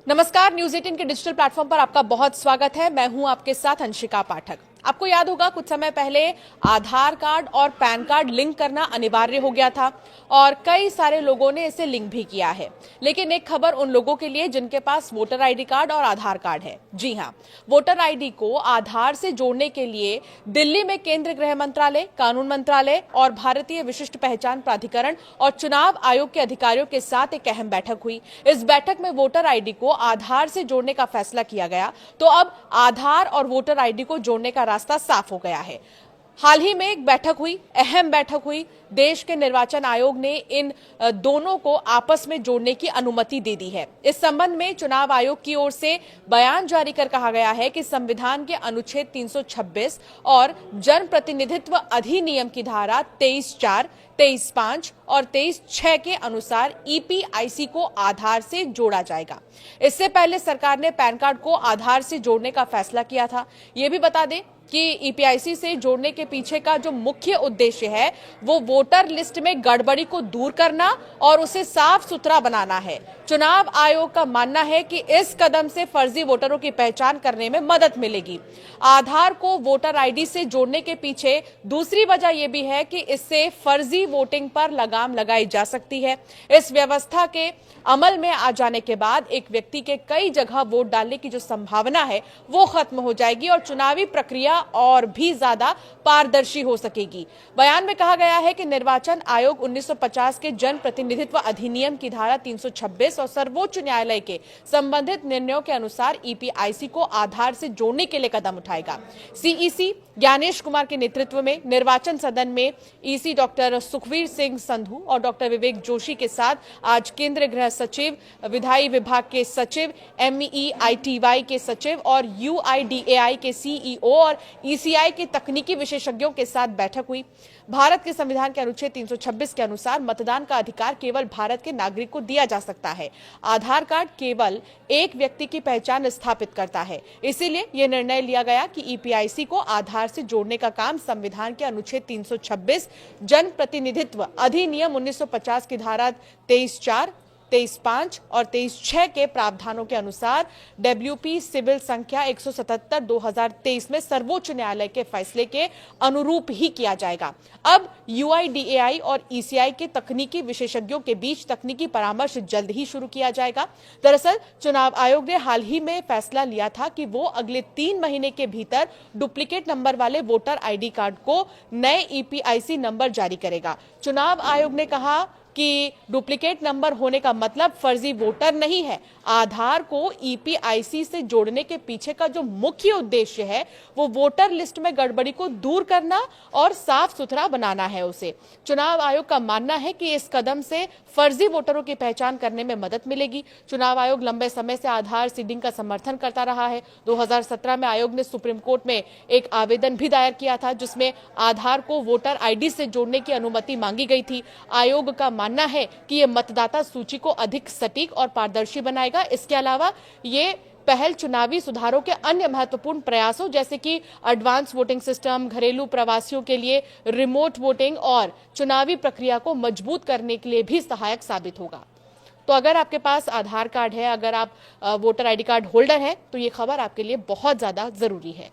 नमस्कार, न्यूज 18 के digital platform पर आपका बहुत स्वागत है। मैं हूं आपके साथ अंशिका पाठक। आपको याद होगा कुछ समय पहले आधार कार्ड और पैन कार्ड लिंक करना अनिवार्य हो गया था और कई सारे लोगों ने इसे लिंक भी किया है। लेकिन एक खबर उन लोगों के लिए जिनके पास वोटर आईडी कार्ड और आधार कार्ड है। जी हां, वोटर आईडी को आधार से जोड़ने के लिए दिल्ली में केंद्रीय गृह मंत्रालय, कानून मंत्रालय और भारतीय विशिष्ट पहचान प्राधिकरण और चुनाव आयोग के अधिकारियों के साथ एक अहम बैठक हुई। इस बैठक में वोटर आईडी को आधार से जोड़ने का फैसला किया गया। तो अब आधार और वोटर आईडी को जोड़ने का रास्ता साफ हो गया है। हाल ही में एक बैठक हुई, अहम बैठक हुई। देश के निर्वाचन आयोग ने इन दोनों को आपस में जोड़ने की अनुमति दे दी है। इस संबंध में चुनाव आयोग की ओर से बयान जारी कर कहा गया है कि संविधान के अनुच्छेद 326 और जन प्रतिनिधित्व अधिनियम की धारा 23(4), 23(5) और 23(6) के अनुसार ईपीआईसी को आधार से जोड़ा जाएगा। इससे पहले सरकार ने पैन कार्ड को आधार से जोड़ने का फैसला किया था। ये भी बता दें कि ईपीआईसी से जोड़ने के पीछे का जो मुख्य उद्देश्य है वो वोटर लिस्ट में गड़बड़ी को दूर करना और उसे साफ सुथरा बनाना है। चुनाव आयोग का मानना है कि इस कदम से फर्जी वोटरों की पहचान करने में मदद मिलेगी। आधार को वोटर आईडी से जोड़ने के पीछे दूसरी वजह यह भी है कि इससे फर्जी वोटिंग पर लगाम लगाई जा सकती है। इस व्यवस्था के अमल में आ जाने के बाद एक व्यक्ति के कई जगह वोट डालने की जो संभावना है वो खत्म हो जाएगी और चुनावी प्रक्रिया और भी ज्यादा पारदर्शी हो सकेगी। बयान में कहा गया है कि निर्वाचन आयोग 1950 के जन प्रतिनिधित्व अधिनियम की धारा 326 और सर्वोच्च न्यायालय के संबंधित निर्णयों के अनुसार ईपीआईसी को आधार से जोड़ने के लिए कदम उठाएगा। सीईसी ज्ञानेश कुमार के नेतृत्व में निर्वाचन सदन में ईसी डॉक्टर सुखवीर सिंह संधू और डॉक्टर विवेक जोशी के साथ आज केंद्रीय गृह सचिव, विधायी विभाग के सचिव, एमईआईटीवाई के सचिव और यूआईडीएआई के सीईओ और ईसीआई के तकनीकी विशेषज्ञों के साथ बैठक हुई। भारत के संविधान के अनुच्छेद 326 के अनुसार मतदान का अधिकार केवल भारत के नागरिक को दिया जा सकता है। आधार कार्ड केवल एक व्यक्ति की पहचान स्थापित करता है। इसीलिए यह निर्णय लिया गया कि ईपीआईसी को आधार से जोड़ने का काम संविधान के अनुच्छेद 326 जन प्रतिनिधित्व अधिनियम 1950 की धारा 23(4), 23(5) और 23(6) के प्रावधानों के अनुसार डब्ल्यूपी सिविल संख्या 177/2023 में सर्वोच्च न्यायालय के फैसले के अनुरूप ही किया जाएगा। अब यूआईडीएआई और ईसीआई के तकनीकी विशेषज्ञों के बीच तकनीकी परामर्श जल्द ही शुरू किया जाएगा। दरअसल चुनाव आयोग ने हाल ही में फैसला लिया था कि वो अगले 3 महीने के भीतर डुप्लीकेट नंबर वाले वोटर आईडी कार्ड को नए ईपीआईसी नंबर जारी करेगा। चुनाव आयोग ने कहा कि डुप्लीकेट नंबर होने का मतलब फर्जी वोटर नहीं है। आधार को ईपीआईसी से जोड़ने के पीछे का जो मुख्य उद्देश्य है वो वोटर लिस्ट में गड़बड़ी को दूर करना और साफ सुथरा बनाना है उसे। चुनाव आयोग का मानना है कि इस कदम से फर्जी वोटरों की पहचान करने में मदद मिलेगी। चुनाव आयोग लंबे समय से आधार सीडिंग का समर्थन करता रहा है। 2017 में आयोग ने सुप्रीम कोर्ट में एक आवेदन भी दायर किया था जिसमें आधार को वोटर आईडी से जोड़ने की अनुमति मांगी गई थी। आयोग का मानना है कि यह मतदाता सूची को अधिक सटीक और पारदर्शी बनाएगा। इसके अलावा ये पहल चुनावी सुधारों के अन्य महत्वपूर्ण प्रयासों जैसे कि एडवांस वोटिंग सिस्टम, घरेलू प्रवासियों के लिए रिमोट वोटिंग और चुनावी प्रक्रिया को मजबूत करने के लिए भी सहायक साबित होगा। तो अगर आपके पास आधार कार्ड है, अगर आप वोटर आईडी कार्ड होल्डर हैं, तो ये खबर आपके लिए बहुत ज्यादा जरूरी है।